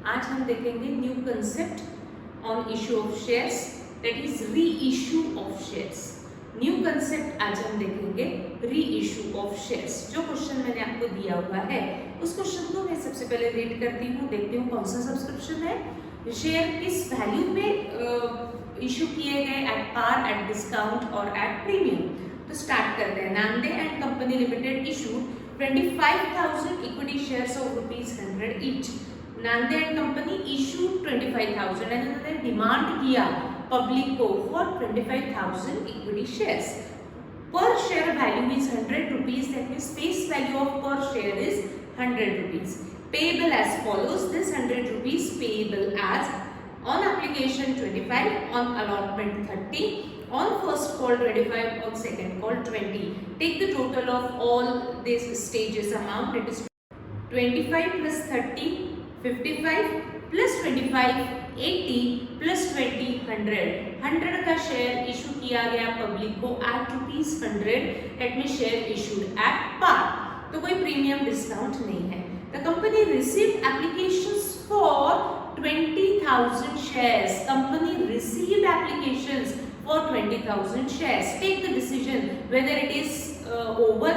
आज हम देखेंगे new concept on issue of shares, that is री issue of shares. New concept आज हम देखेंगे री इशू ऑफ शेयर्स। जो क्वेश्चन मैंने आपको दिया हुआ है उस क्वेश्चन को मैं सबसे पहले रीड करती हूँ, देखती हूँ कौन सा सब्सक्रिप्शन है, शेयर किस वैल्यू में इशू किए गए, एट पार, एट डिस्काउंट और एट प्रीमियम। तो स्टार्ट करते हैं। Nande and company limited issued 25,000 equity shares of ₹100 each. Nande and company issued 25,000 and उन्होंने डिमांड किया पब्लिक को for 25,000 equity shares. Per share value is ₹100, that means face value of per share is ₹100. Payable as follows: this ₹100 payable as on application 25, on allotment 30, on first call 25, on second call 20. Take the total of all these stages amount. It is 25 plus 30, 55 plus 25, 80 plus 20, 100. 100 का share issue किया गया public को at ₹100, let me share issued at par. तो कोई premium discount नहीं है। The company received applications for 20,000 shares. Company received applications for 20,000 shares. Take the decision whether it is over,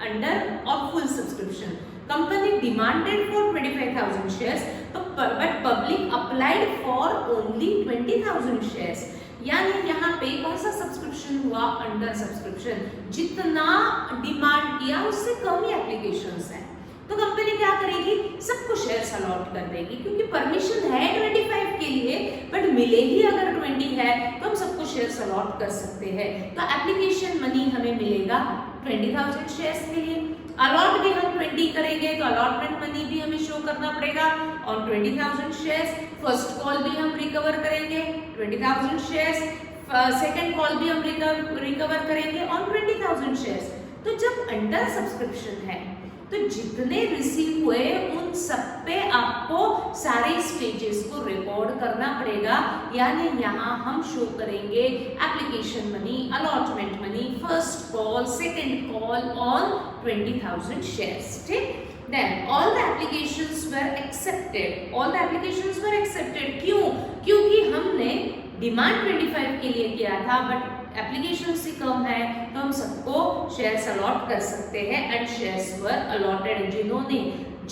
under or full subscription. Company demanded for 25,000 shares, but public applied for only 20,000 shares. यानी यहाँ पे कौन सा subscription हुआ? Under subscription. जितना demand किया उससे कम ही applications हैं, तो कंपनी क्या करेगी? सबको शेयर्स अलॉट कर देगी, क्योंकि परमिशन है 25 के लिए, बट मिले ही अगर 20 है तो हम सबको शेयर्स अलॉट कर सकते हैं। तो एप्लीकेशन मनी हमें मिलेगा 20,000 शेयर्स के लिए। अलॉट भी हम 20 करेंगे तो अलॉटमेंट मनी भी हमें शो करना पड़ेगा ऑन 20,000 शेयर्स। फर्स्ट कॉल भी हम रिकवर करेंगे 20,000 शेयर्स, सेकंड कॉल भी हम रिकवर करेंगे ऑन 20,000 शेयर्स। तो जब अंडर सब्सक्रिप्शन है तो जितने रिसीव हुए उन सब पे आपको सारे स्टेजेस को रिकॉर्ड करना पड़ेगा। यानी यहाँ हम शो करेंगे application money, allotment money, first call, second call on 20,000 shares. ठीक, then all the applications were accepted. All the applications were accepted क्यों? क्योंकि हमने डिमांड 25 के लिए किया था, बट एप्लीकेशन से कम है तो हम सबको शेयर्स अलॉट कर सकते हैं एंड शेयर्स वर अलॉटेड। जिन्होंने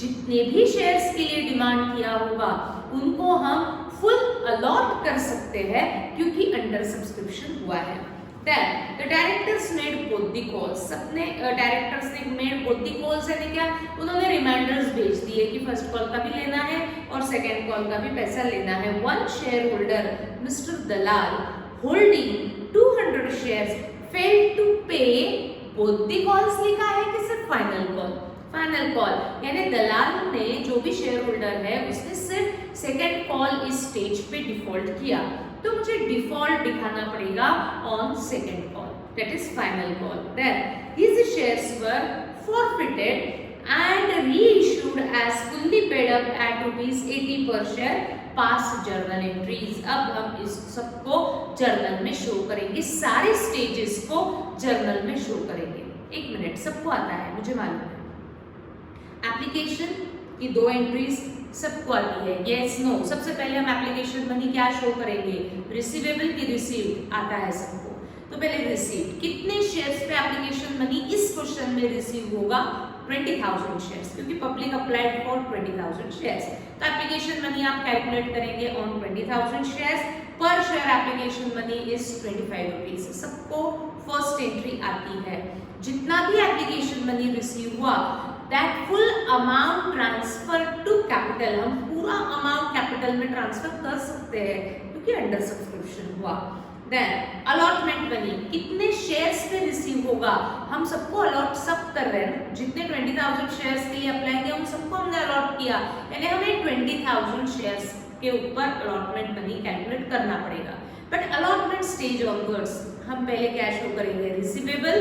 जितने भी शेयर्स के लिए डिमांड किया होगा उनको हम फुल अलॉट कर सकते हैं, क्योंकि अंडर सब्सक्रिप्शन हुआ है। Then the directors made both the calls. सबने डायरेक्टर्स ने made both the calls यानी क्या? उन्होंने रिमाइंडर्स भेज दिए कि फर्स्ट कॉल का भी लेना है और सेकंड कॉल का भी पैसा लेना है। One share holder mister Dalal holding 200 shares failed to pay both the calls लिखा है कि सिर्फ फाइनल कॉल? फाइनल कॉल यानी दलाल ने, जो भी शेयर होल्डर है, उसने सिर्फ सेकंड कॉल इस स्टेज पे डिफॉल्ट किया, तो मुझे डिफॉल्ट दिखाना पड़ेगा on second call, that is final call. Then his shares were forfeited and reissued as fully paid up at ₹80 per share. Pass journal entries. अब हम इस सबको जर्नल में शो करेंगे, सारे स्टेजेस को जर्नल में शो करेंगे। एक मिनट, सबको आता है, मुझे मालूम है। एप्लीकेशन की 2 एंट्रीज सबको आती है, यस नो। सबसे पहले हम एप्लीकेशन मनी क्या शो करेंगे? रिसीवेबल की रिसीव्ड आता है सबको, तो पहले रिसीव्ड। कितने शेयर्स पे एप्लीकेशन मनी इस क्वेश्चन में रिसीव होगा? 20,000 शेयर्स, क्योंकि पब्लिक अप्लाइड फॉर 20,000 शेयर्स। तो एप्लीकेशन मनी आप कैलकुलेट करेंगे on 20,000 shares. Per share application money is ₹25। सबको फर्स्ट एंट्री आती है। जितना भी एप्लीकेशन मनी रिसीव हुआ, that full amount transfer to capital, हम पूरा अमाउंट कैपिटल में ट्रांसफर कर सकते हैं क्योंकि अंडर सब्सक्रिप्शन हुआ। देन अलॉटमेंट मनी, कितने शेयर्स पे रिसीव होगा? हम सबको अलॉट सब कर रहे हैं, जितने 20,000 शेयर्स के लिए अप्लाई किया उन सबको हमने अलॉट किया, यानी हमें 20,000 शेयर्स के ऊपर अलॉटमेंट मनी कैलकुलेट करना पड़ेगा। बट अलॉटमेंट स्टेज ऑनवर्ड्स हम पहले क्या शो करेंगे? Receivable,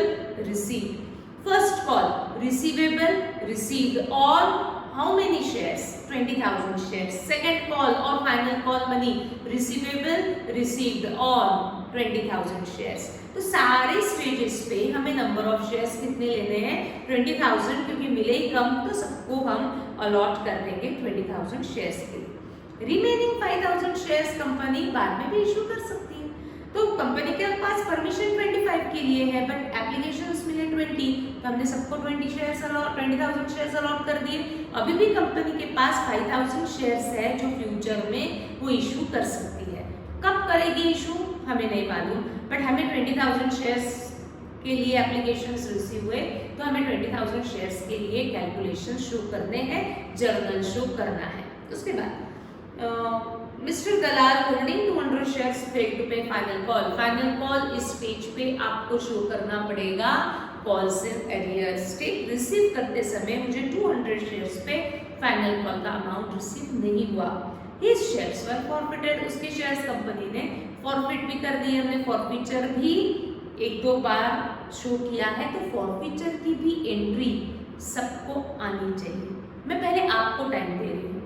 received. First call receivable, received on how many shares? 20,000 shares. Second call or final call money receivable, received on 20,000 shares. तो सारे स्टेजेस पे हमें नंबर ऑफ शेयर्स कितने लेने हैं? 20,000, क्योंकि मिले ही कम तो सबको हम अलॉट कर देंगे 20,000 शेयर्स के लिए। रिमेनिंग 5000 शेयर्स कंपनी बाद में भी इशू कर सकती है। तो कंपनी के पास परमिशन 25 के लिए है, बट एप्लीकेशंस मिले 20, तो हमने सबको 20,000 शेयर्स अलॉट कर दिए। अभी भी कंपनी के पास 5000 शेयर्स है जो फ्यूचर में वो इशू कर सकती है। कब करेगी इशू हमें नहीं मालूम, बट हमें 20,000 शेयर्स के लिए एप्लीकेशंस रिसीव हुए, तो हमें 20,000 शेयर्स के लिए कैलकुलेशन शो करने हैं, जर्नल शो करना है। उसके बाद mister Dalal holding 200 shares fail to pay final call. Final call इस स्टेज पे आपको शो करना पड़ेगा कॉल्स इन एरियर स्टेट। रिसीव करते समय मुझे 200 शेयर्स पे फाइनल कॉल का अमाउंट रिसीव नहीं हुआ। हिज शेयर्स वर फॉरफिटेड, उसके शेयर्स कंपनी ने फॉरफिट भी कर दिए। हमने फॉरफिचर भी एक दो बार शो किया है, तो फॉरफिचर की भी एंट्री सबको आनी चाहिए। मैं पहले आपको टाइम दे रही हूँ,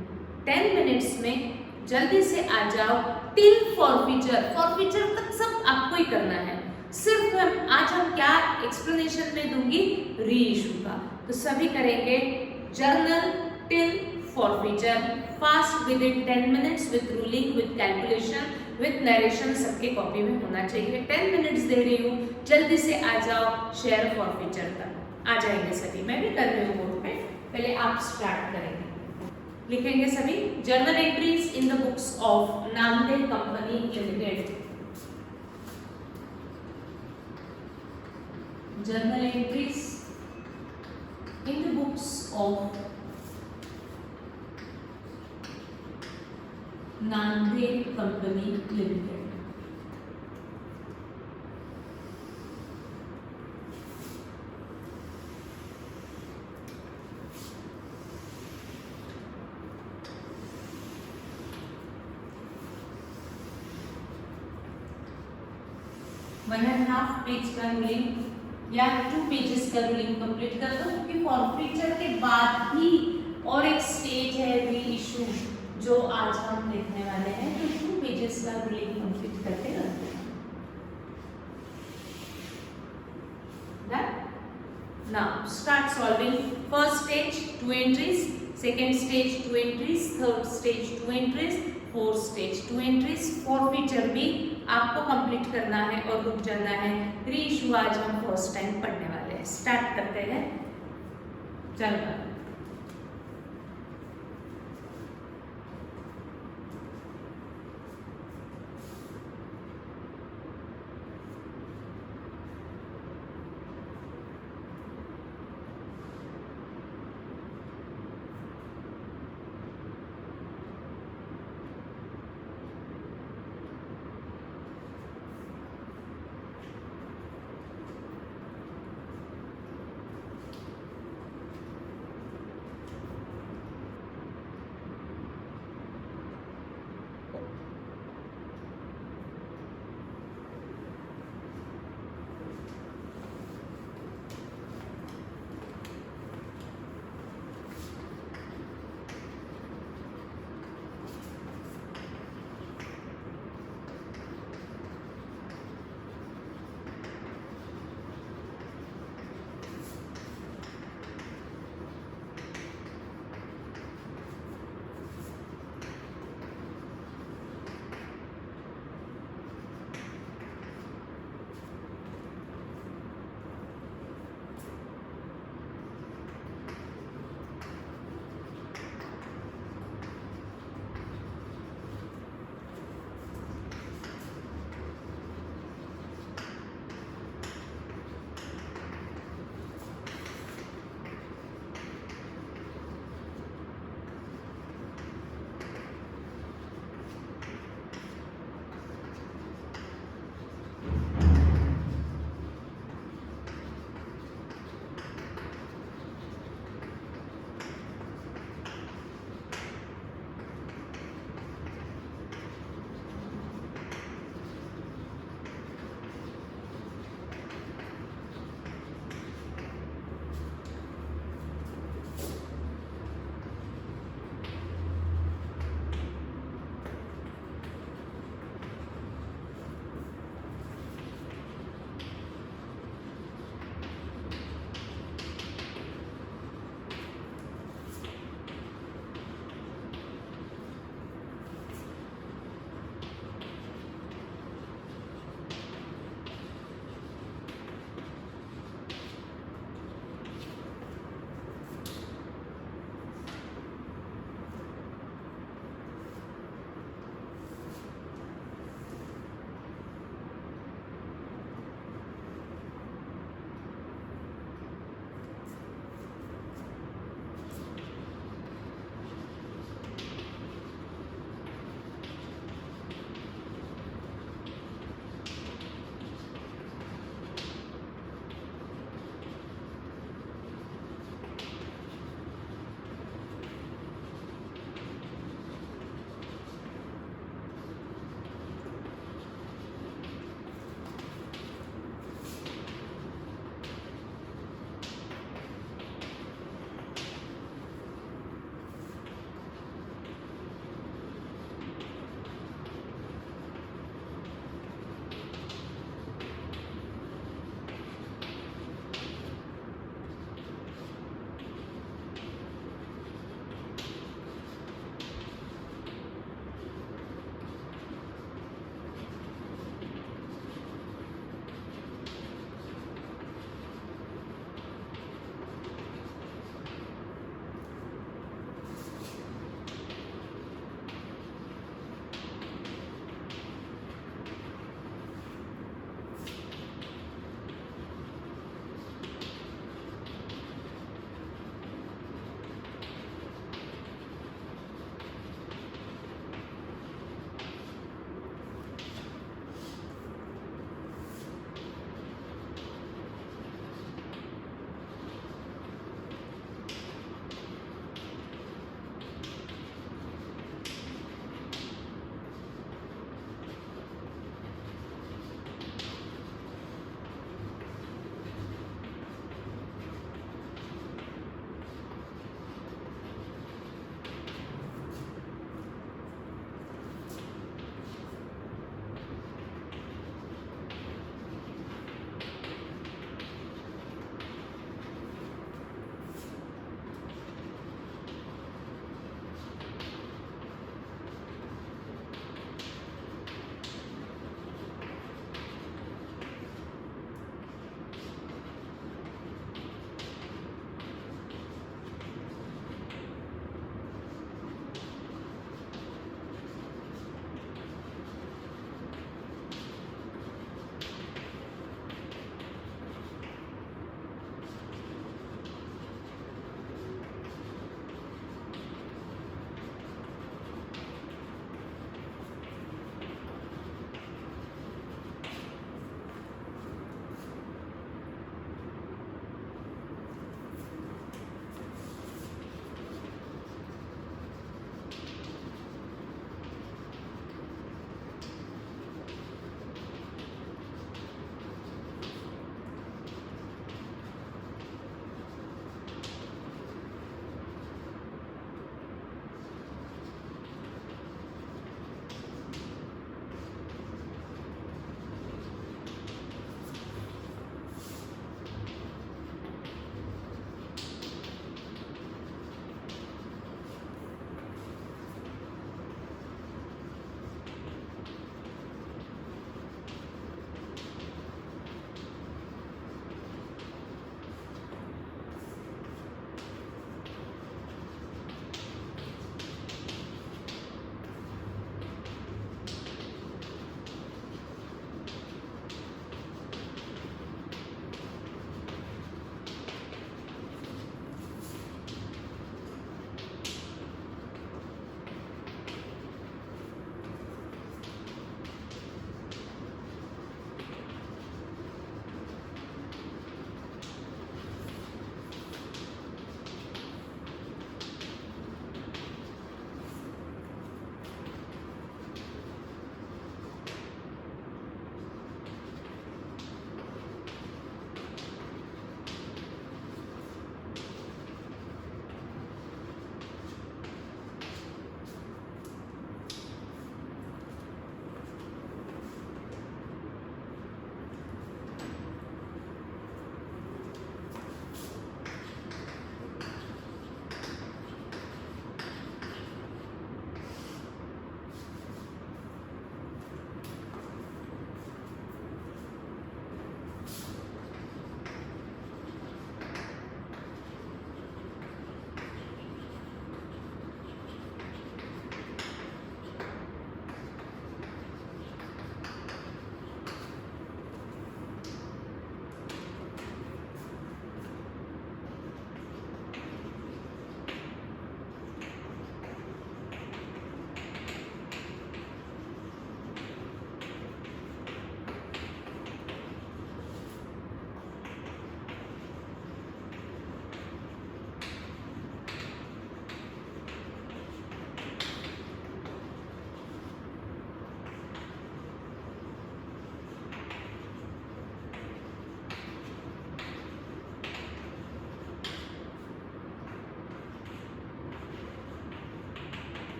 10 मिनट्स में जल्दी से आ जाओ। टिल फॉरफिचर तक सब आपको ही करना है। सिर्फ आज हम क्या एक्सप्लेनेशन में दूंगी, री इशू का, तो सभी करेंगे journal till forfeiture fast with in 10 minutes with ruling with calculation with narration, सबके कॉपी में होना चाहिए। 10 मिनट्स दे रही हूँ, जल्दी से आ जाओ शेयर फॉरफिचर तक। आ जाएंगे सभी, मैं भी कर रही हूँ बोर्ड पे, पहले आप स्टार्ट करेंगे। लिखेंगे सभी journal entries in the books of Namdev company limited. Journal entries in the books of Namdev company limited. One and half page का रूलिंग या 2 पेजेस का रूलिंग कंप्लीट कर दो, क्योंकि फॉरफिचर के बाद भी और एक स्टेज है री इशू जो आज हम देखने वाले हैं, तो 2 पेजेस का रूलिंग कंप्लीट करके रखते हैं। Now start solving. First stage 2 entries, second stage 2 entries, third stage 2 entries, fourth stage 2 entries. Forfeiture भी आपको कंप्लीट करना है और रुक जाना है। री इशू आज हम फर्स्ट टाइम पढ़ने वाले हैं। स्टार्ट करते हैं, चलो।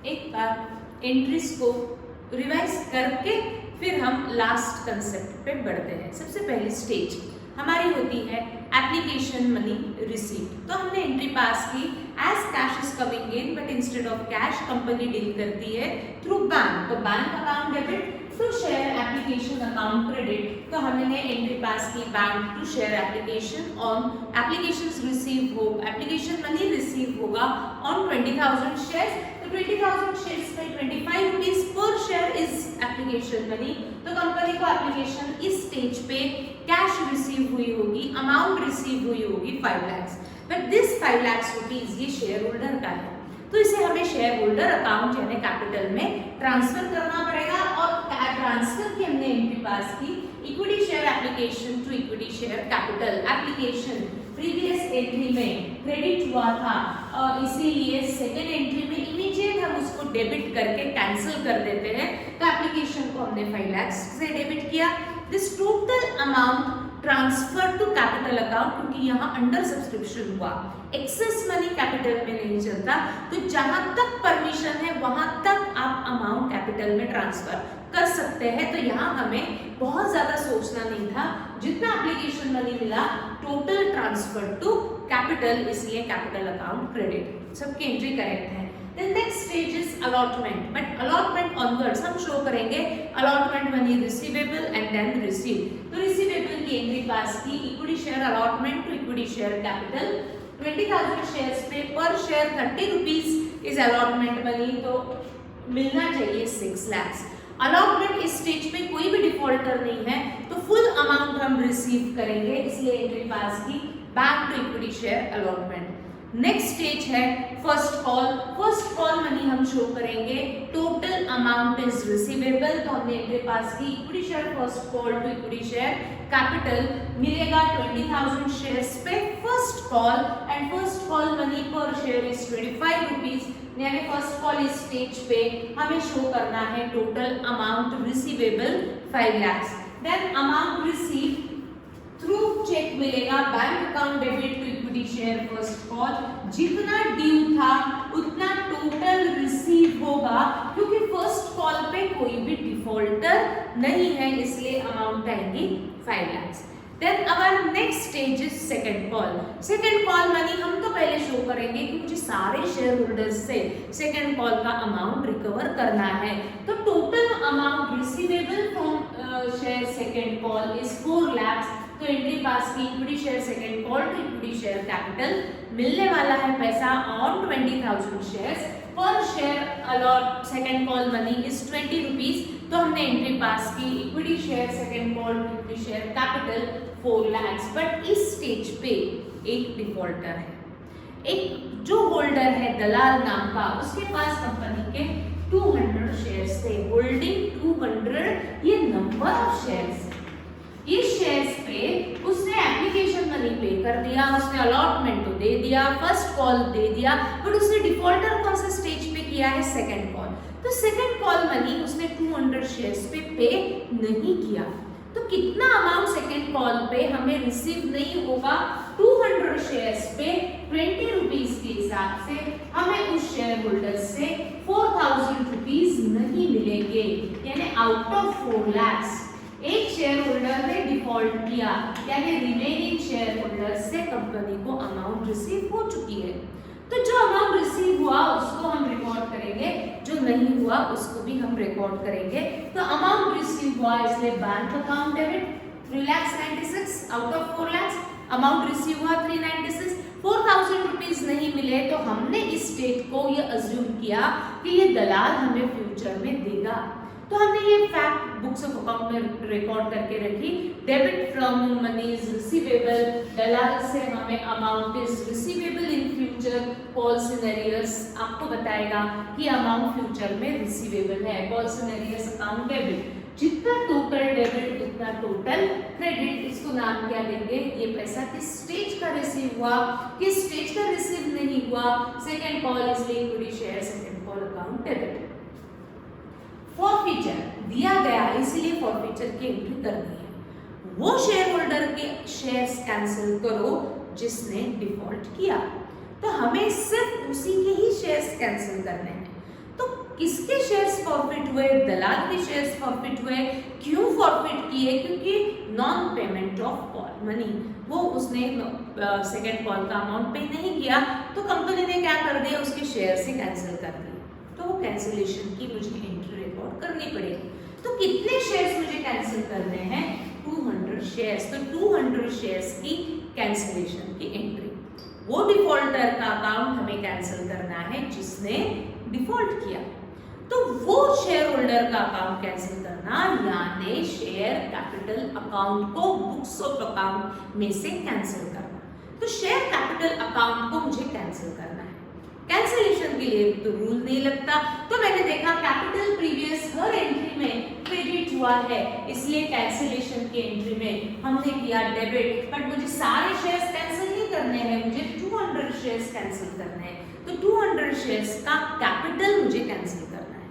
एक बार एंट्रीज को रिवाइज करके फिर हम लास्ट कंसेप्ट पे बढ़ते हैं। सबसे पहली स्टेज हमारी होती है एप्लीकेशन मनी रिसीव्ड। तो हमने एंट्री पास की as cash is coming in, but instead of cash company deal करती है थ्रू बैंक। तो bank account debit to share application account credit. तो हमने एंट्री पास की bank to share application on applications receive हो, application money receive होगा on 20,000 shares. तो 20,000 shares में 25 rupees per share is application money. तो company को एप्लीकेशन इस स्टेज पे कैश रिसीव हुई होगी, अमाउंट रिसीव हुई होगी 5 lakh. But this 5 lakh rupees ये शेयर होल्डर का है, तो इसे हमें शेयर होल्डर अकाउंट यानी कैपिटल में ट्रांसफर करना पड़ेगा। और ट्रांसफर की हमने एंट्री पास की equity share application to equity share capital. Application previous entry में क्रेडिट हुआ था, इसीलिए सेकेंड एंट्री में इमीडिएट हम उसको डेबिट करके कैंसिल कर देते हैं। तो एप्लीकेशन को हमने 5 लाख से डेबिट किया। This total amount transfer to capital account, क्योंकि यहाँ अंडर सब्सक्रिप्शन हुआ, एक्सेस मनी कैपिटल में नहीं चलता। तो जहां तक परमिशन है वहां तक आप अमाउंट कैपिटल में ट्रांसफर कर सकते हैं। तो यहाँ हमें बहुत ज्यादा सोचना नहीं था, जितना एप्लीकेशन मनी मिला टोटल ट्रांसफर टू कैपिटल, इसलिए कैपिटल अकाउंट क्रेडिट। सबकी एंट्री करेक्ट है। Then next stage is allotment, but allotment onwards हम शो करेंगे allotment money receivable and then receive। तो receivable की एंट्री पास की equity share allotment to equity share capital 20,000 shares पे पर share 30 rupees is allotment money, तो मिलना चाहिए 6 लाख। अलॉटमेंट इस स्टेज पे कोई भी डिफॉल्टर नहीं है, तो फुल अमाउंट हम रिसीव करेंगे, इसलिए एंट्री पास की bank to equity share allotment. Next stage है first call. First call money हम शो करेंगे, टोटल अमाउंट इज रिसीवेबल। तो हमने एंट्री पास की equity share first call to equity share capital मिलेगा 20,000 शेयर्स पे first call, and first call money per share is 25 rupees. यानी first call इस stage पे हमें शो करना है total amount receivable 5 lakh. Then amount receive through cheque मिलेगा bank account debit to equity share first call. जितना due था उतना टोटल रिसीव होगा, क्योंकि फर्स्ट कॉल पे कोई भी डिफॉल्टर नहीं है, इसलिए अमाउंट आएगी 5 lakh. Then our next stage is second call. Second call money हम तो पहले शो करेंगे कि मुझे सारे शेयर होल्डर्स से सेकंड कॉल का अमाउंट रिकवर करना है। तो total amount receivable from share second call is 4 lakh. तो एंट्री पास की equity share second call to equity share capital मिलने वाला है पैसा on 20,000 shares per share allot second call money is 20 rupees. तो हमने एंट्री पास की equity share second call to equity share capital 4 lakh. But इस stage पे एक डिफॉल्टर है, एक जो होल्डर है दलाल नाम का, उसके पास कंपनी के 200 शेयर्स थे। होल्डिंग 200 ये नंबर ऑफ शेयर्स। इस शेयर्स पे उसने एप्लीकेशन मनी पे कर दिया, उसने अलॉटमेंट तो दे दिया, फर्स्ट कॉल दे दिया, बट उसने डिफॉल्टर कौन सा स्टेज पे किया है? Second call. तो सेकंड कॉल मनी उसने 200 शेयर्स पे नहीं किया। तो कितना अमाउंट सेकंड कॉल पे हमें रिसीव नहीं होगा? 200 शेयर्स पे 20 रुपीज के हिसाब से हमें उस शेयर होल्डर से 4,000 रुपीज नहीं मिलेंगे, यानी आउट ऑफ 4 लाख एक शेयर होल्डर ने डिफॉल्ट किया, यानी रिमेनिंग शेयर होल्डर से कंपनी को अमाउंट रिसीव हो चुकी है। तो जो अमाउंट रिसीव हुआ उसको हम रिकॉर्ड करेंगे, जो नहीं हुआ उसको भी हम रिकॉर्ड करेंगे। तो अमाउंट रिसीव हुआ इसलिए bank account debit 3,96,000 out of 4 lakh. Amount receive हुआ 396, 4,000 रुपीज नहीं मिले, तो हमने इस स्टेट को ये अज्यूम किया कि ये दलाल हमें फ्यूचर में देगा। तो हमने ये फैक्ट बुक्स ऑफ अकाउंट में रिकॉर्ड करके रखी। Debit from money is receivable, दलाल से हमें amount is receivable in future. Call scenarios आपको बताएगा कि अमाउंट फ्यूचर में रिसीवेबल है। कॉल सिनेरियोस अकाउंट डेबिट, जितना टोटल डेबिट उतना टोटल क्रेडिट। इसको नाम क्या देंगे? ये पैसा किस स्टेज का रिसीव हुआ, किस स्टेज का रिसीव नहीं हुआ? सेकंड कॉल इसलिए equity share second call account debit. Forfeiture दिया गया इसलिए फॉरफीचर की एंट्री करनी है। वो शेयर होल्डर के शेयर्स कैंसिल करो जिसने डिफॉल्ट किया, तो हमें सिर्फ उसी के ही शेयर्स कैंसिल करने हैं। तो किसके शेयर्स फॉरफिट हुए? दलाल के शेयर्स फॉरफिट हुए। क्यों फॉरफिट किए? क्योंकि non payment of call money, वो उसने सेकंड कॉल का अमाउंट पे नहीं किया, तो कंपनी ने क्या कर दिया, उसके शेयर से कैंसिल कर दिए। तो वो कैंसिलेशन की मुझे एंट्री रिकॉर्ड करनी पड़ेगी। तो कितने शेयर्स मुझे कैंसिल करने हैं? 200 शेयर्स। तो 200 शेयर्स की कैंसिलेशन की एंट्री। वो डिफॉल्टर का अकाउंट हमें कैंसिल करना है जिसने डिफॉल्ट किया। तो वो शेयर होल्डर का अकाउंट कैंसिल करना, यानी शेयर कैपिटल अकाउंट को बुक्स ऑफ अकाउंट में से कैंसिल करना। तो शेयर कैपिटल अकाउंट को मुझे कैंसिल करना है। कैंसिलेशन के लिए तो रूल नहीं लगता, तो मैंने देखा कैपिटल प्रीवियस हर एंट्री में क्रेडिट हुआ है, इसलिए कैंसिलेशन की एंट्री में हमने किया डेबिट। बट मुझे सारे शेयर्स कैंसिल नहीं करने हैं, मुझे 200 शेयर्स कैंसिल करने हैं। तो 200 शेयर्स का कैपिटल मुझे कैंसिल करना है।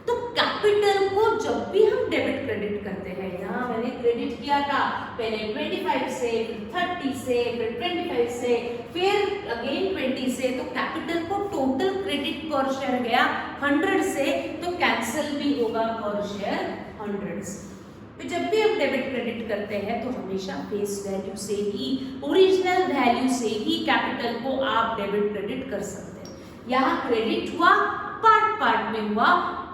तो कैपिटल को जब भी हम डेबिट क्रेडिट करते हैं, यहाँ मैंने क्रेडिट किया था पहले 25 से, फिर 30 से, फिर 25 से, फिर अगेन 20 से, तो कैपिटल को टोटल क्रेडिट पर शेयर गया 100 से, तो कैंसिल भी होगा पर शेयर 100 से। तो जब भी हम डेबिट क्रेडिट करते हैं तो हमेशा फेस वैल्यू से ही, ओरिजिनल वैल्यू से ही कैपिटल को आप डेबिट क्रेडिट कर सकते हैं। यहाँ क्रेडिट हुआ, पार्ट पार्ट में हुआ,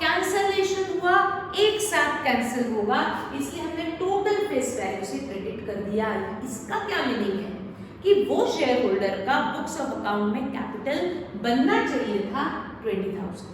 कैंसलेशन हुआ, एक साथ कैंसिल होगा, इसलिए हमने टोटल फेस वैल्यू से क्रेडिट कर दिया। इसका क्या मीनिंग है कि वो शेयर होल्डर का बुक्स ऑफ अकाउंट में कैपिटल बनना चाहिए था 20,000,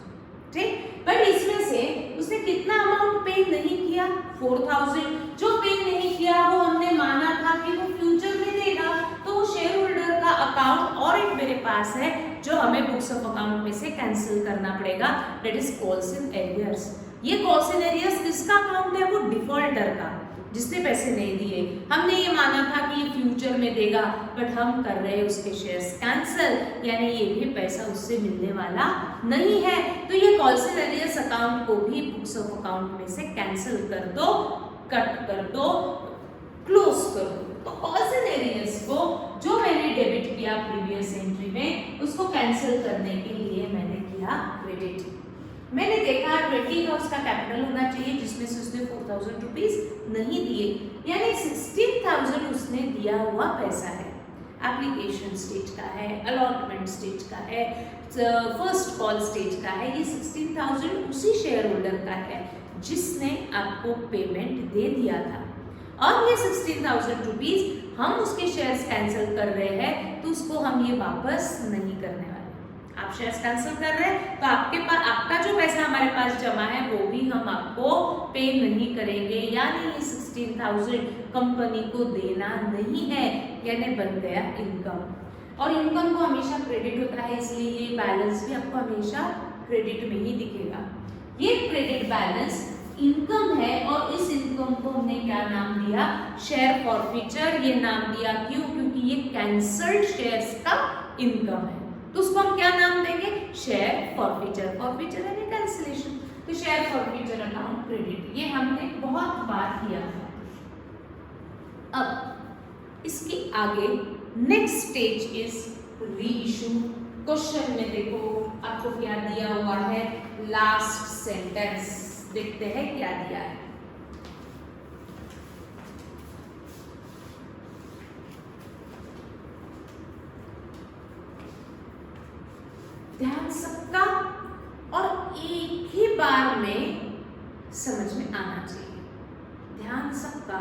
ठीक, पर इसमें से उसने कितना अमाउंट पे नहीं किया? 4,000। जो पे नहीं किया वो हमने माना था कि वो फ्यूचर में देगा, तो वो शेयर होल्डर का अकाउंट और एक मेरे पास है जो हमें बुक्स ऑफ अकाउंट में से कैंसिल करना पड़ेगा, that is calls in arrears. ये कॉल्स इन एरियर्स किसका अकाउंट है? वो डिफॉल्टर का, जिसने पैसे नहीं दिए। हमने ये माना था कि ये फ्यूचर में देगा, बट हम कर रहे हैं उसके शेयर्स कैंसिल, यानी ये भी पैसा उससे मिलने वाला नहीं है। तो ये कॉल्स इन एरियर्स अकाउंट को भी बुक्स ऑफ अकाउंट में से कैंसिल कर दो, कट कर दो, क्लोज कर दो। तो कॉल्स इन एरियर्स को जो मैंने डेबिट किया प्रीवियस एंट्री में, उसको कैंसिल करने के लिए मैंने किया क्रेडिट। मैंने देखा 20 का उसका कैपिटल होना चाहिए, जिसमें से उसने 4,000 रुपीज नहीं दिए, यानी 16,000 उसने दिया हुआ पैसा है। एप्लीकेशन स्टेज का है, अलॉटमेंट स्टेज का है, फर्स्ट कॉल स्टेज का है। ये 16,000 उसी शेयर होल्डर का है जिसने आपको पेमेंट दे दिया था, और ये 16,000 रुपीज हम उसके शेयर्स कैंसिल कर रहे हैं, तो उसको हम ये वापस नहीं करने वाले। आप शेयर्स कैंसिल कर रहे हैं तो आपके पास आपका जो पैसा हमारे पास जमा है वो भी हम आपको पे नहीं करेंगे, यानी ये 16,000 कंपनी को देना नहीं है, यानी बन गया इनकम। और इनकम को हमेशा क्रेडिट होता है, इसलिए ये बैलेंस भी आपको हमेशा क्रेडिट में ही दिखेगा। ये क्रेडिट बैलेंस इनकम है, और इस इनकम को हमने क्या नाम दिया? Share forfeiture. ये नाम दिया क्यों? क्योंकि ये कैंसल्ड शेयर्स का इनकम है, तो उसको हम क्या नाम देंगे? Share forfeiture. फॉरफीचर यानी कैंसिलेशन, तो शेयर फॉरफीचर अकाउंट क्रेडिट। ये हमने बहुत बार किया है। अब इसके आगे नेक्स्ट स्टेज इज री इशू। क्वेश्चन में देखो आपको क्या दिया हुआ है, लास्ट सेंटेंस देखते हैं क्या दिया है। ध्यान सबका और एक ही बार में समझ में आना चाहिए। ध्यान सबका।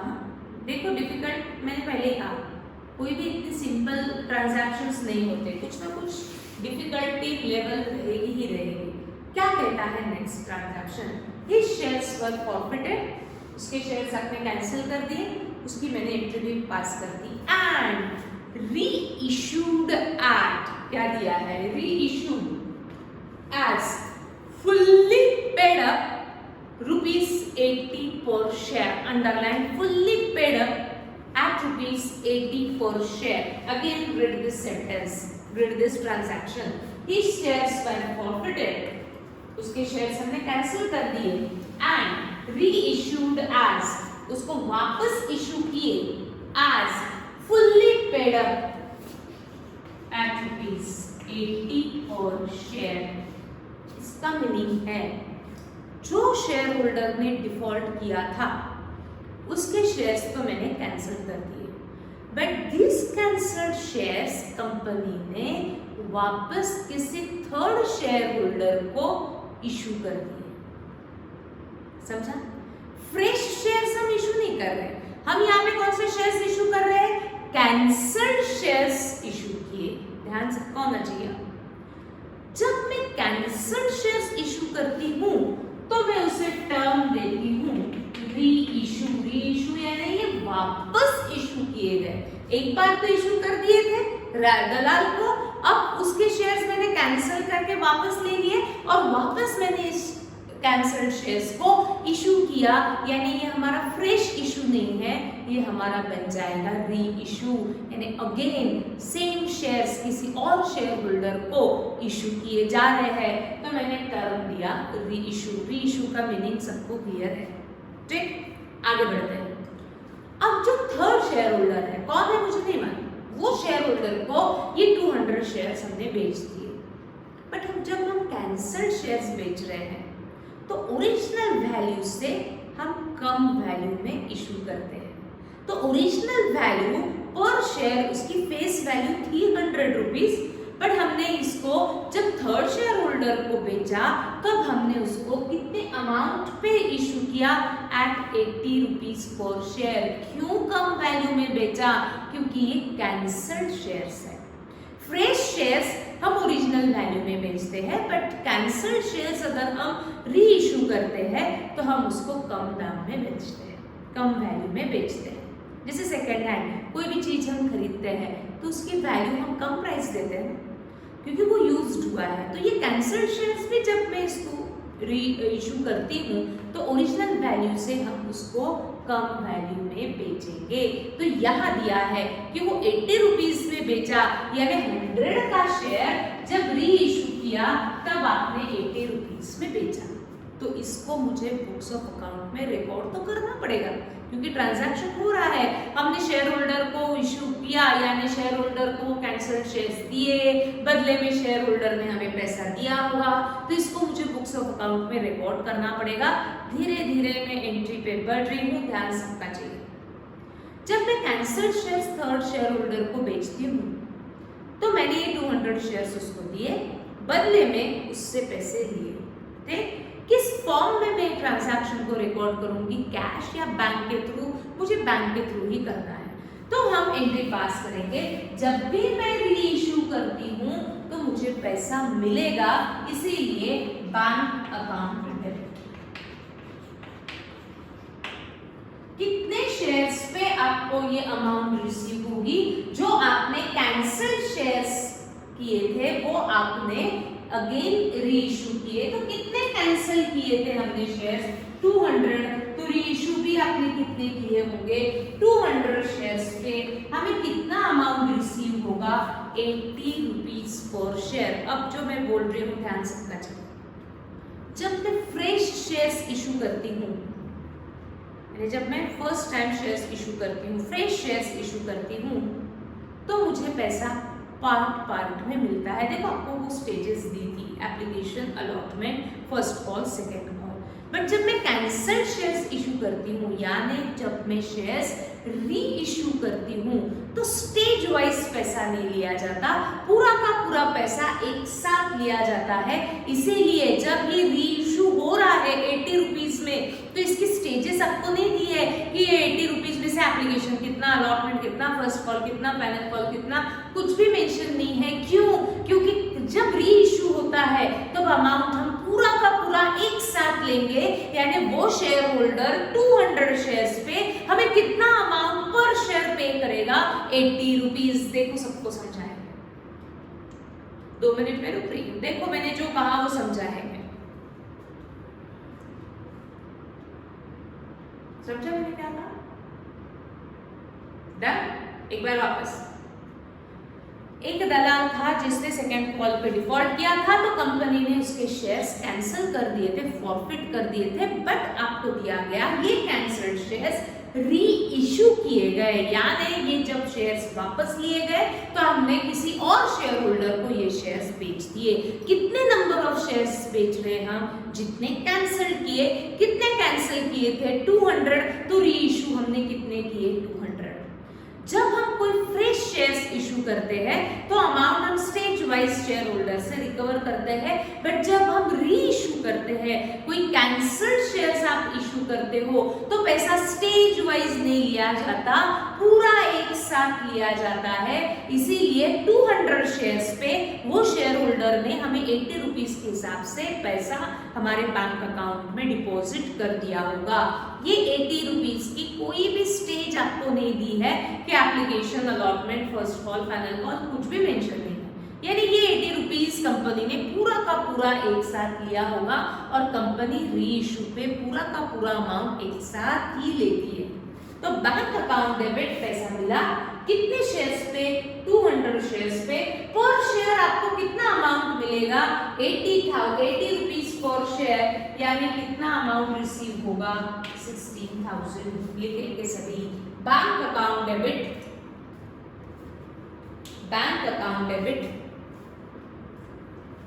देखो डिफिकल्ट मैंने पहले कहा, कोई भी इतनी सिंपल ट्रांजैक्शंस नहीं होते, कुछ ना कुछ डिफिकल्टी लेवल रहेगी ही रहेगी। क्या कहता है next transaction? His shares were forfeited, उसके शेयर्स आपने कैंसिल कर दिए, उसकी मैंने एंट्री भी पास कर दी, एंड री इशूड एट, क्या दिया है? री issued as fully paid up rupees 80 per share. Underline fully paid up at rupees 80 per share. Again read this sentence, read this transaction. His shares were forfeited. उसके shares हमने cancel कर दिए, and reissued as, उसको वापस issue किए as fully paid up at rupees 80 per share. इसका meaning है जो शेयर होल्डर ने डिफॉल्ट किया था उसके शेयर्स तो मैंने कैंसिल कर दिए, but this cancelled shares company ने वापस किसी थर्ड शेयर होल्डर को इशू कर दिए। समझा? फ्रेश शेयर्स हम इशू नहीं कर रहे, हम यहाँ पे कौन से शेयर्स इशू कर रहे हैं? कैंसल्ड शेयर्स इशू किए। ध्यान से होना चाहिए, जब मैं कैंसल्ड शेयर्स इशू करती हूँ तो मैं उसे टर्म देती हूँ री इशू। री इशू यानी ये वापस इशू किए गए। एक बार तो इशू कर दिए थे दलाल को, अब उसके शेयर्स मैंने कैंसिल करके वापस ले लिए और वापस मैंने इस कैंसल्ड शेयर्स को इशू किया, यानी ये हमारा फ्रेश इशू नहीं है, ये हमारा बन जाएगा री इशू। यानी अगेन सेम शेयर्स किसी और शेयर होल्डर को इशू किए जा रहे हैं, तो मैंने टर्म दिया री इशू। री इशू का मीनिंग सबको क्लियर है? ठीक, आगे बढ़ते हैं। अब जो थर्ड शेयर होल्डर है कौन है मुझे नहीं मालूम, वो शेयर होल्डर को ये 200 शेयर्स हमने बेच दिए, बट जब हम कैंसल्ड शेयर्स बेच रहे हैं तो ओरिजिनल वैल्यू से हम कम वैल्यू में इशू करते हैं। तो ओरिजिनल वैल्यू पर शेयर उसकी फेस वैल्यू थी 100 रुपीज, बट हमने इसको जब थर्ड शेयर होल्डर को बेचा तब हमने उसको कितने अमाउंट पे इशू किया? At 80 rupees per share. क्यों कम वैल्यू में बेचा? क्योंकि ये कैंसल्ड शेयर्स है। फ्रेश शेयर्स हम ओरिजिनल वैल्यू में बेचते हैं, बट कैंसल्ड शेयर्स अगर हम री इशू करते हैं तो हम उसको कम दाम में बेचते हैं, कम वैल्यू में बेचते हैं। जैसे सेकेंड हैंड कोई भी चीज हम खरीदते हैं तो उसकी वैल्यू हम कम प्राइस देते हैं क्योंकि वो यूज्ड हुआ है। तो ये कैंसल्ड शेयर्स भी जब मैं इसको री इशू करती हूँ तो ओरिजिनल वैल्यू से हम उसको कम वैल्यू में बेचेंगे। तो यहाँ दिया है कि वो 80 रुपीज में बेचा, यानी 100 का शेयर जब री इशू किया तब आपने 80 रुपीज में बेचा। तो इसको मुझे बुक्स ऑफ अकाउंट में रिकॉर्ड तो करना पड़ेगा क्योंकि ट्रांजैक्शन हो रहा है। हमने शेयर होल्डर को इशू किया, यानी शेयर होल्डर को कैंसल्ड शेयर्स दिए, बदले में शेयर होल्डर ने हमें पैसा दिया होगा, तो इसको मुझे बुक्स ऑफ अकाउंट में रिकॉर्ड करना पड़ेगा। धीरे धीरे मैं एंट्री पे बढ़ रही हूँ, ध्यान सबका चाहिए। जब मैं cancelled shares third share holder को बेचती हूँ तो मैंने ये 200 शेयर्स उसको दिए, बदले में उससे पैसे लिए थे। किस फॉर्म में मैं ट्रांजैक्शन को रिकॉर्ड करूंगी? कैश या बैंक के थ्रू? मुझे बैंक के थ्रू ही करना है। तो हम एंट्री पास करेंगे, जब भी मैं री इशू करती हूँ तो मुझे पैसा मिलेगा, इसीलिए बैंक अकाउंट डेबिट। कितने शेयर्स पे आपको ये अमाउंट रिसीव होगी? जो आपने कैंसल्ड शेयर्स किए थे वो आपने अगेन री इशू किए। तो कितने कैंसिल किए थे हमने शेयर्स? 200। तो री इशू भी आपने कितने किए होंगे? 200 शेयर्स पे हमें कितना अमाउंट रिसीव होगा? 80 रुपीज पर शेयर। अब जो मैं बोल रही हूँ ध्यान से समझना चाहिए। जब मैं फ्रेश शेयर्स इशू करती हूँ, जब मैं फर्स्ट टाइम शेयर्स इशू करती हूँ, फ्रेश शेयर्स इशू करती हूँ, तो मुझे पैसा पार्ट में मिलता है। देखो आपको वो स्टेजेस दी थी, application, allotment, first call, second call. But जब मैं कैंसल्ड शेयर्स इशू करती हूँ, यानी जब मैं शेयर्स री इशू करती हूँ, तो स्टेज वाइज पैसा नहीं लिया जाता, पूरा का पूरा पैसा एक साथ लिया जाता है। इसीलिए जब ये री इशू हो रहा है 80 रुपीज में, तो इसकी स्टेजेस आपको नहीं दी है कि ये 80 रुपीज में से एप्लीकेशन कितना, अलॉटमेंट कितना, फर्स्ट कॉल कितना, फाइनल कॉल कितना, कुछ भी मेंशन नहीं है। क्यों? क्योंकि जब री इशू होता है तब अमाउंट हम पूरा का पूरा एक साथ लेंगे, यानी वो शेयर होल्डर 200 शेयर्स पे हमें कितना अमाउंट पर शेयर पे करेगा? 80 रुपीज। देखो सबको समझा है? 2 मिनट में रुक रही हूँ। देखो मैंने जो कहा वो समझा है? समझा मैंने क्या कहा? डन? एक बार वापस। एक दलाल था जिसने सेकंड कॉल पे डिफॉल्ट किया था, तो कंपनी ने उसके शेयर्स कैंसिल कर दिए थे, फॉरफिट कर दिए थे, बट आपको दिया गया ये कैंसल्ड शेयर्स री इशू किए गए, यानी ये जब शेयर्स वापस लिए गए तो हमने किसी और शेयर होल्डर को ये शेयर्स बेच दिए। कितने नंबर ऑफ शेयर्स बेच रहे हैं हम? जितने कैंसिल किए। कितने कैंसिल किए थे? 200, तो री इशू हमने कितने किए? 200। जब हम कोई फ्रेश शेयर्स इशू करते हैं तो अमाउंट हम स्टेज वाइज शेयर होल्डर से रिकवर करते हैं, बट जब हम री इशू करते हैं, कोई कैंसल्ड शेयर्स आप इशू करते हो, तो पैसा स्टेज वाइज नहीं लिया जाता, पूरा एक साथ लिया जाता है। इसीलिए 200 शेयर्स पे वो शेयर होल्डर ने हमें 80 रुपीज के हिसाब से पैसा हमारे बैंक अकाउंट में डिपॉजिट कर दिया होगा। ये 80 रुपीज की कोई भी स्टेज आपको नहीं दी है कि application, allotment, first call, final call, कुछ भी मेंशन नहीं है। यानी ये 80 रुपीज कंपनी ने पूरा का पूरा एक साथ लिया होगा और कंपनी री इशू पे पूरा का पूरा अमाउंट एक साथ ही लेती है। तो बैंक अकाउंट डेबिट पैसा मिला कितने शेयर्स पे? 200 शेयर्स पे। पर शेयर आपको कितना अमाउंट मिलेगा? 80 रुपीज पर शेयर, यानी कितना अमाउंट रिसीव होगा? 16,000। लिखेंगे सभी। Bank account debit, bank account debit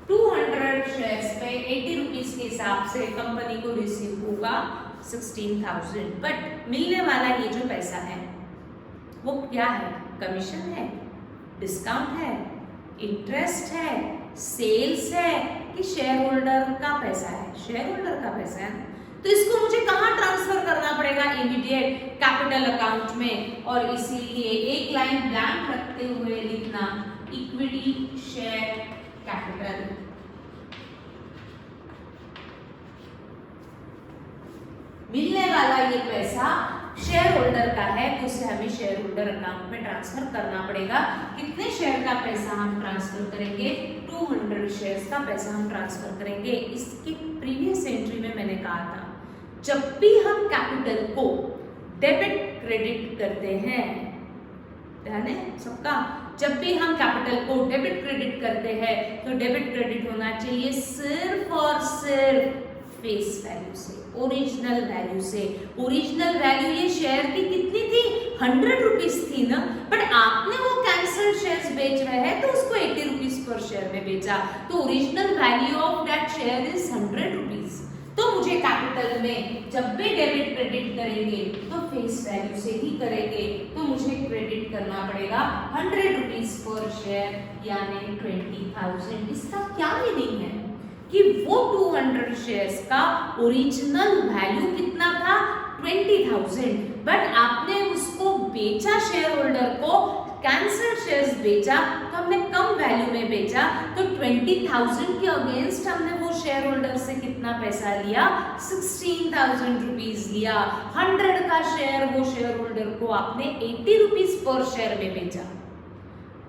200 shares पे 80 रुपीज के हिसाब से कंपनी को रिसीव होगा 16,000। बट मिलने वाला ये जो पैसा है वो क्या है? कमीशन है, डिस्काउंट है, इंटरेस्ट है, सेल्स है कि शेयर होल्डर का पैसा है? शेयर होल्डर का पैसा है। तो इसको मुझे कहाँ ट्रांसफर करना पड़ेगा? इमीडिएट कैपिटल अकाउंट में। और इसीलिए एक लाइन ब्लैंक रखते हुए लिखना इक्विटी शेयर कैपिटल। मिलने वाला ये पैसा शेयर होल्डर का है, तो उसे हमें शेयर होल्डर अकाउंट में ट्रांसफर करना पड़ेगा। कितने शेयर का पैसा हम ट्रांसफर करेंगे? 200 शेयर्स का पैसा हम ट्रांसफर करेंगे। इसके प्रीवियस एंट्री में मैंने कहा था, जब भी हम कैपिटल को डेबिट क्रेडिट करते हैं, ध्यान है सबका, जब भी हम कैपिटल को डेबिट क्रेडिट करते हैं तो डेबिट क्रेडिट होना चाहिए सिर्फ और सिर्फ फेस वैल्यू से, ओरिजिनल वैल्यू से। ओरिजिनल वैल्यू ये शेयर की कितनी थी? 100 रुपीज थी ना, बट आपने वो कैंसल्ड शेयर्स बेच रहे हैं तो उसको 80 रुपीज पर शेयर में बेचा, तो original value of that share is 100 rupees. तो मुझे कैपिटल में जब भी डेबिट क्रेडिट करेंगे तो फेस वैल्यू से ही करेंगे, तो मुझे क्रेडिट करना पड़ेगा 100 रुपीज पर शेयर, यानी 20,000। इसका क्या मीनिंग है कि वो 200 शेयर्स का ओरिजिनल वैल्यू कितना था? 20,000, बट आपने उसको बेचा शेयर होल्डर को, कैंसल्ड शेयर्स बेचा तो हमने कम वैल्यू में बेचा, तो 20,000 के अगेंस्ट हमने वो शेयर होल्डर से कितना पैसा लिया? 16,000 रुपीज लिया। 100 का शेयर वो शेयर होल्डर को आपने 80 रुपीज पर शेयर में बेचा,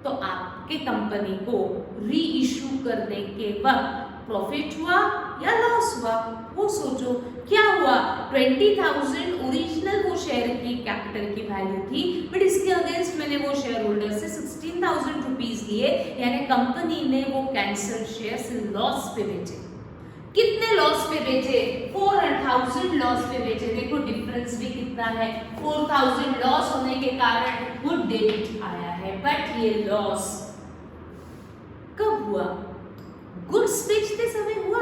तो आपके कंपनी को री इशू करने के वक्त प्रॉफिट हुआ या लॉस हुआ? वो सोचो क्या हुआ? 20,000 ओरिजिनल वो शेयर की कैपिटल की वैल्यू थी, बट इसके अगेंस्ट मैंने वो शेयर होल्डर से 16,000 रुपीज लिए, यानी कंपनी ने वो कैंसल शेयर्स लॉस पे बेचे। कितने लॉस पे बेचे? 4,000 लॉस पे बेचे। देखो डिफरेंस भी कितना है, 4,000 लॉस होने के कारण वो डेबिट आया है, बट ये लॉस कब हुआ? गुड्स बेचते समय हुआ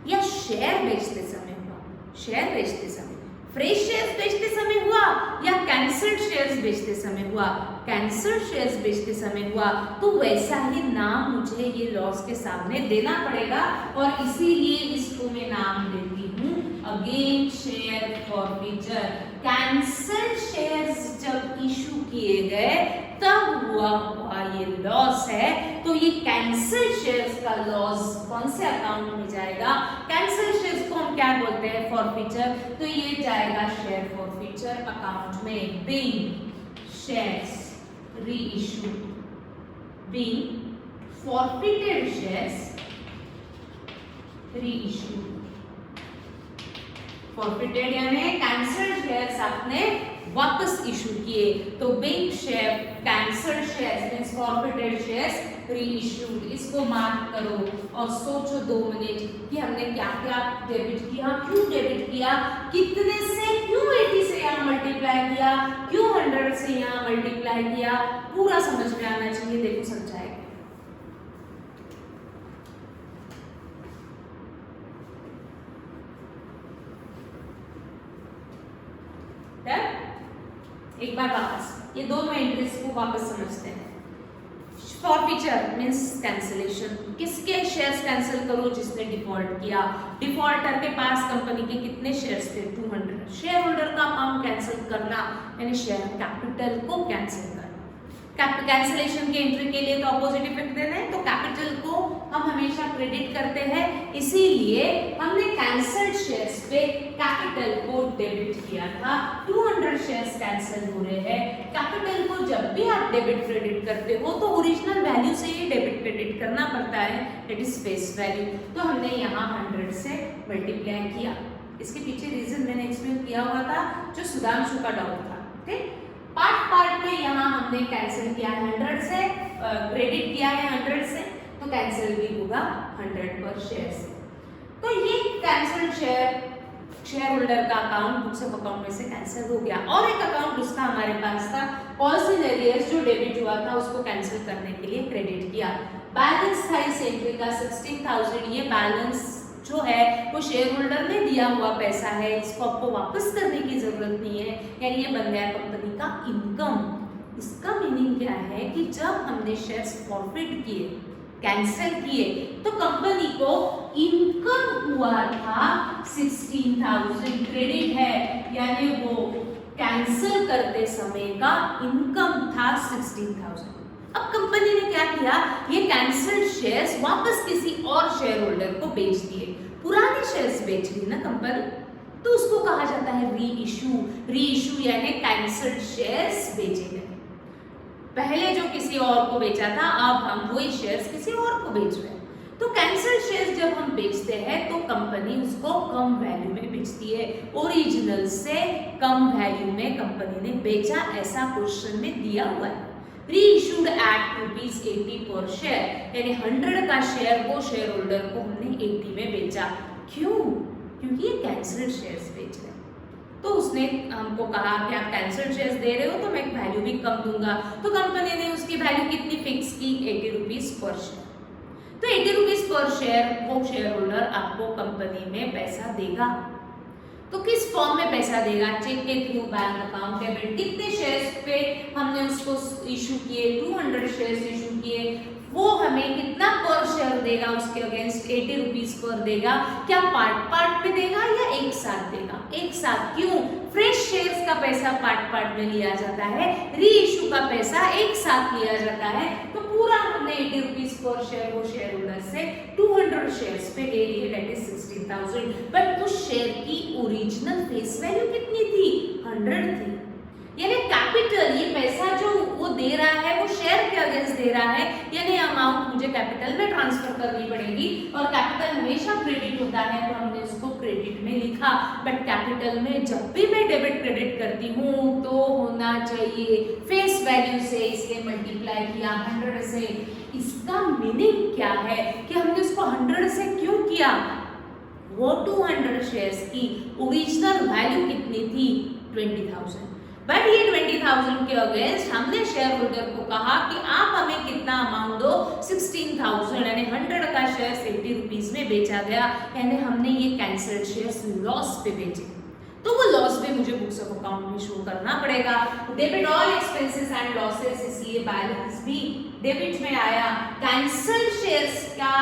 या शेयर बेचते समय हुआ? शेयर बेचते समय। फ्रेश शेयर्स बेचते समय हुआ या कैंसल्ड शेयर्स बेचते समय हुआ? कैंसल्ड शेयर्स बेचते समय हुआ, तो वैसा ही नाम मुझे ये लॉस के सामने देना पड़ेगा, और इसीलिए इसको मैं नाम देती हूँ again share forfeiture. Cancelled shares जब इशू किए गए तब हुआ ये लॉस है, तो ये कैंसल्ड शेयर्स का लॉस कौन से अकाउंट में जाएगा? कैंसल्ड शेयर्स को हम क्या बोलते हैं? फॉरफीचर। तो ये जाएगा शेयर फॉरफीचर अकाउंट में। Being shares reissue, being forfeited shares reissue. Forfeited यानी कैंसल्ड शेयर्स आपने वापस इशू किए, तो being share cancelled shares means reissued, इसको मार्क करो और सोचो 2 मिनट कि हमने क्या क्या डेबिट किया, क्यों डेबिट किया, कितने से, क्यों 80 से यहाँ मल्टीप्लाई किया, क्यों 100 से यहाँ मल्टीप्लाई किया, पूरा समझ में आना चाहिए। देखो समझाएगा। एक बार वापस ये दोनों एंट्रीज को वापस समझते हैं। फॉरफीचर मींस कैंसिलेशन, किसके शेयर्स कैंसिल करो, जिसने डिफॉल्ट किया। डिफॉल्टर के पास कंपनी के कितने शेयर्स थे, 200। शेयर होल्डर का अमाउंट कैंसिल करना यानी शेयर कैपिटल को कैंसिल करना। कैंसिलेशन की एंट्री के लिए तो अपोजिट इफेक्ट देना है, तो कैपिटल को हम हमेशा क्रेडिट करते हैं, इसीलिए हमने कैंसल्ड शेयर्स पे कैपिटल को डेबिट किया था। 200 शेयर्स कैंसिल हो रहे हैं, कैपिटल को जब भी आप डेबिट क्रेडिट करते हो तो ओरिजिनल वैल्यू से ही डेबिट क्रेडिट करना पड़ता है, दैट इज फेस वैल्यू। तो हमने यहाँ 100 से मल्टीप्लाई किया। इसके पीछे रीजन मैंने एक्सप्लेन किया हुआ था, जो सुधांशु का डाउट था। ठीक, पार्ट में यहाँ हमने कैंसिल किया है 100 से, क्रेडिट किया है 100 से, तो कैंसिल भी होगा 100 पर शेयर से। तो ये कैंसिल शेयर होल्डर का अकाउंट बुक्स ऑफ अकाउंट में से कैंसिल हो गया। और एक अकाउंट उसका हमारे पास था, पॉलिसी इन एरियर्स, जो डेबिट हुआ था उसको कैंसिल करने के लिए क्रेडिट किया। बैलेंस था इस एंट्री का 16,000। ये बैलेंस जो है वो शेयर होल्डर ने दिया हुआ पैसा है, इसको आपको वापस करने की जरूरत नहीं है, यानी ये बन गया कंपनी का इनकम। इसका मीनिंग क्या है कि जब हमने शेयर्स फॉरफिट किए, कैंसिल किए, तो कंपनी को इनकम हुआ था 16,000, क्रेडिट है, यानी वो कैंसिल करते समय का इनकम था 16,000। अब कंपनी ने क्या किया, ये कैंसिल्ड शेयर्स वापस किसी और शेयर होल्डर को बेच दिए। पुराने शेयर्स बेच दी ना कंपनी, तो उसको कहा जाता है रीइश्यू। रीइश्यू यानी कैंसिल्ड शेयर्स बेचे गए। पहले जो किसी और को बेचा था, अब हम वही शेयर्स किसी और को बेच रहे हैं। तो कैंसिल्ड शेयर्स जब हम बेचते हैं तो कंपनी उसको कम वैल्यू में बेचती है, ओरिजिनल से कम वैल्यू में कंपनी ने बेचा, ऐसा क्वेश्चन में दिया हुआ है। रीइश्यूड एट ₹80 पर शेयर, यानी 100 का शेयर को शेयर होल्डर को हमने 80 में बेचा। क्यों? क्योंकि ये कैंसिल्ड शेयर्स बेच रहे हैं। तो उसने हमको कहा कि आप कैंसिल्ड शेयर्स दे रहे हो तो मैं वैल्यू भी कम दूंगा। तो कंपनी ने उसकी वैल्यू कितनी फिक्स की, ₹80 पर शेयर। तो ₹80 पर शेयर वो शेयर होल्डर आपको कंपनी में पैसा देगा। तो किस फॉर्म में पैसा देगा, चेक के थ्रू, बैंक अकाउंट, डेबिट। कितने शेयर्स पे हमने उसको इशू किए, 200 शेयर्स इशू किए, वो हमें कितना पर शेयर देगा, उसके अगेंस्ट ₹80 पर देगा। क्या पार्ट पे देगा या एक साथ देगा? एक साथ। क्यों? फ्रेश शेयर्स का पैसा पार्ट में लिया जाता है, रीइश्यू का पैसा एक साथ लिया जाता है। तो पूरा हमने ₹80 पर शेयर वो शेयर होल्डर से 200 शेयर्स पे ले लिए, दैट इज 16,000। बट उस शेयर की ओरिजिनल फेस वैल्यू कितनी थी, 100 थी। यानी कैपिटल, ये पैसा जो वो दे रहा है वो शेयर के अगेंस्ट दे रहा है, यानी अमाउंट मुझे कैपिटल में ट्रांसफर करनी पड़ेगी, और कैपिटल हमेशा क्रेडिट होता है, तो हमने उसको क्रेडिट में लिखा। बट कैपिटल में जब भी मैं डेबिट क्रेडिट करती हूँ तो होना चाहिए फेस वैल्यू से, इसलिए मल्टीप्लाई किया 100 से। इसका मीनिंग क्या है कि हमने उसको 100 से क्यों किया, वो 200 शेयर्स की ओरिजिनल वैल्यू कितनी थी, 20,000। बट ये 20,000 के अगेंस्ट हमने शेयर होल्डर को कहा कि आप हमें कितना अमाउंट दो, 16,000, यानी 100 का शेयर ₹80 में बेचा गया, यानी हमने ये कैंसल्ड शेयर्स लॉस पे बेचे। तो वो लॉस भी मुझे बुक्स ऑफ अकाउंट में शो करना पड़ेगा। Debit all expenses and losses, इसलिए बैलेंस भी डेबिट में आया। कैंसल्ड शेयर्स का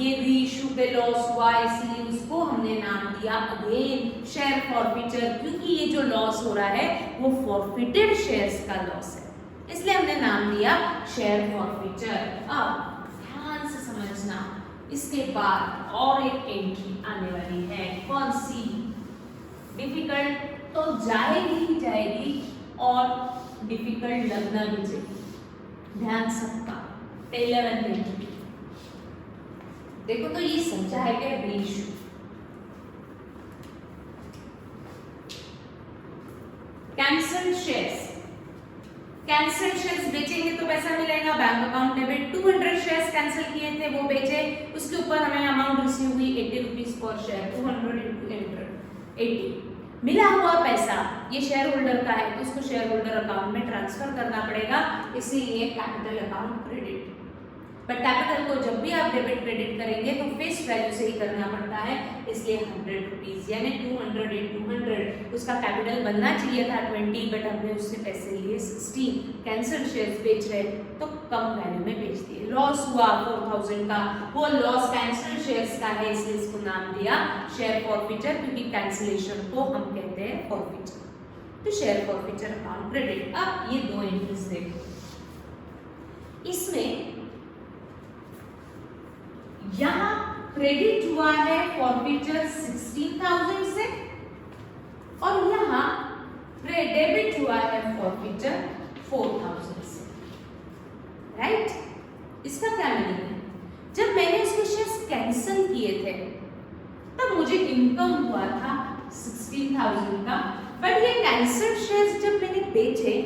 ये रीइश्यू पे लॉस हुआ, इसलिए उसको हमने नाम दिया अगेन शेयर फॉरफीचर, क्योंकि ये जो लॉस हो रहा है वो फॉरफिटेड शेयर्स का लॉस है, इसलिए हमने नाम दिया शेयर फॉरफीचर। अब ध्यान से समझना, इसके बाद और एक एंट्री आने वाली है, कौन सी? डिफिकल्ट तो जाएगी ही जाएगी और डिफिकल्ट लगना भी चाहिए। ध्यान सबका 11th एंट्री देखो, तो ये समझा है क्या, reissue. Cancelled shares, cancel shares बेचेंगे तो पैसा मिलेगा, bank account debit 200 shares cancel किए थे वो बेचे, उसके ऊपर हमें अमाउंट रिसीव हुई 80 रुपीस पर शेयर, 200 into 80 मिला हुआ पैसा ये शेयर होल्डर का है तो उसको शेयर होल्डर अकाउंट में ट्रांसफर करना पड़ेगा, इसीलिए capital account credit. But capital को जब भी आप डेबिट क्रेडिट करेंगे तो फेस वैल्यू से ही करना पड़ता है, इसलिए 100 रुपीज यानी 200 into 100 उसका कैपिटल बनना चाहिए था 20 बट हमने उससे पैसे लिए 16, कैंसिल शेयर्स बेच रहे तो कम वैल्यू में बेच दिए, लॉस हुआ 4000 का, वो लॉस कैंसिल शेयर्स का है इसलिए इसको नाम दिया शेयर फॉरफीचर, क्योंकि कैंसिलेशन को हम कहते हैं फॉरफीचर, तो शेयर फॉरफीचर अकाउंट क्रेडिट। अब ये दो एंट्रीज देखो, इसमें यहां क्रेडिट हुआ है फॉरफीचर 16,000 से और यहां डेबिट हुआ है फॉरफीचर 4,000 से, राइट? इसका क्या मीनिंग है? जब मैंने उसके शेयर्स कैंसिल किए थे तब मुझे इनकम हुआ था 16,000 का, बट ये कैंसिल शेयर्स जब मैंने बेचे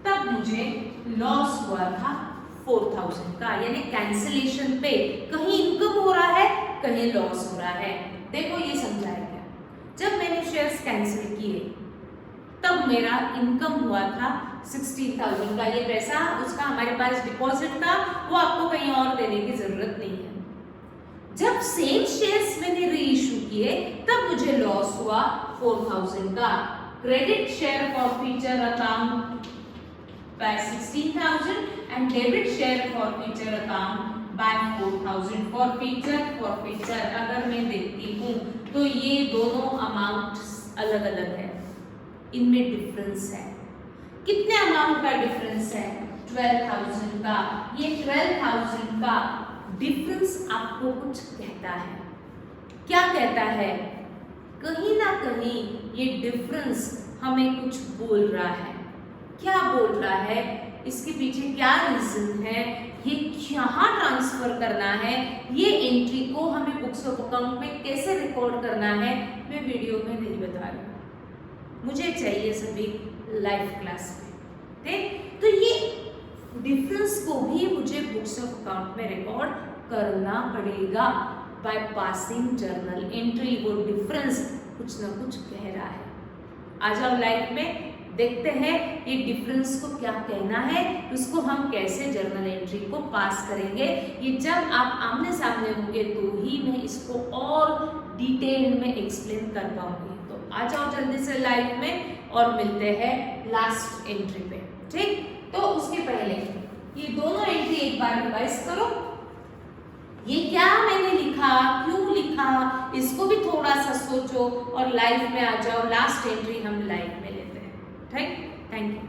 तब मुझे लॉस हुआ था 4,000 का, यानी कैंसिलेशन पे कहीं इनकम हो रहा है कहीं लॉस हो रहा है। देखो ये समझाएगा, जब मैंने शेयर्स कैंसिल किए तब मेरा इनकम हुआ था 16,000 का, ये पैसा उसका हमारे पास डिपॉजिट था, वो आपको कहीं और देने की जरूरत नहीं है। जब सेम शेयर्स मैंने री इशू किए तब मुझे लॉस हुआ 4,000 का, credit share forfeiture account by 16,000 and debit share forfeiture account by 4,000। forfeiture अगर मैं देखती हूँ तो ये दोनों अमाउंट अलग अलग है, इनमें डिफरेंस है। कितने अमाउंट का डिफरेंस है? 12,000 का। ये 12,000 का डिफरेंस आपको कुछ कहता है, क्या कहता है? कहीं ना कहीं ये डिफरेंस हमें कुछ बोल रहा है। क्या बोल रहा है? इसके पीछे क्या रीजन है? ये कहाँ ट्रांसफर करना है? ये एंट्री को हमें बुक्स ऑफ अकाउंट में कैसे रिकॉर्ड करना है, मैं वीडियो में नहीं बता रही हूँ, मुझे चाहिए सभी लाइव क्लास में, ठीक? तो ये डिफरेंस को भी मुझे बुक्स ऑफ अकाउंट में रिकॉर्ड करना पड़ेगा बाय पासिंग जर्नल एंट्री। वो डिफरेंस कुछ ना कुछ कह रहा है। आ जाओ लाइव में देखते हैं ये डिफरेंस को क्या कहना है, उसको हम कैसे जर्नल एंट्री को पास करेंगे। ये जब आप आमने सामने होंगे तो ही मैं इसको और डिटेल में एक्सप्लेन कर पाऊंगी। तो आ जाओ जल्दी से लाइव में और मिलते हैं लास्ट एंट्री पे, ठीक? तो उसके पहले ये दोनों एंट्री एक बार रिवाइज करो। ये क्या मैंने लिखा, क्यों लिखा, इसको भी थोड़ा सा सोचो और लाइव में आ जाओ। लास्ट एंट्री हम लाइव में लेते हैं, ठीक? Thank you.